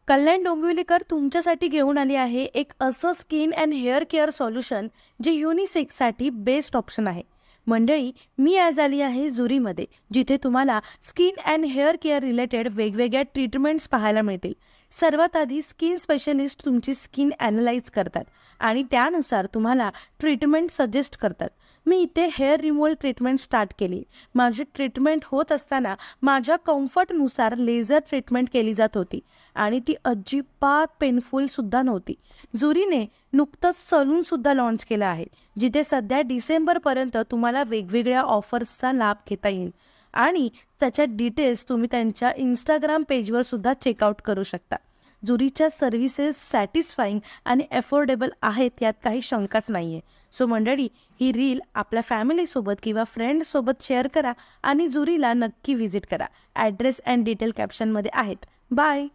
कल्याण डोंबिवलीकर तुमच्यासाठी घेऊन आली आहे एक असं skin and hair care solution जे युनिसेक्ससाठी बेस्ट ऑप्शन आहे. मंडळी, मी आज आली आहे जुरीमध्ये, जिथे तुम्हाला skin and hair care related वेगवेगळ्या ट्रीटमेंट्स पाहायला मिळतील. सर्वात आधी स्किन स्पेशलिस्ट तुमची स्किन ॲनलाइज करतात आणि त्यानुसार तुम्हाला ट्रीटमेंट सजेस्ट करतात. मी इथे हेअर रिमूव्हल ट्रीटमेंट स्टार्ट केली. माझी ट्रीटमेंट होत असताना माझ्या कम्फर्टनुसार लेझर ट्रीटमेंट केली जात होती आणि ती अजिबात पेनफुल सुद्धा नव्हती. जुरीने नुकतंच सलून सुद्धा लॉन्च केलं आहे, जिथे सध्या डिसेंबरपर्यंत तुम्हाला वेगवेगळ्या ऑफर्सचा लाभ घेता येईल आणि त्याच्या डिटेल्स तुम्ही त्यांच्या इंस्टाग्राम पेजवर सुद्धा चेकआउट करू शकता. जुरीच्या सर्व्हिसेस सॅटिस्फाईंग आणि अफोर्डेबल आहेत, यात काही शंकाच नाहीये. सो मंडळी, ही रील आपल्या फॅमिलीसोबत किंवा फ्रेंड्ससोबत शेअर करा आणि जुरीला नक्की व्हिजिट करा. ॲड्रेस अँड डिटेल कॅप्शनमध्ये आहेत. बाय.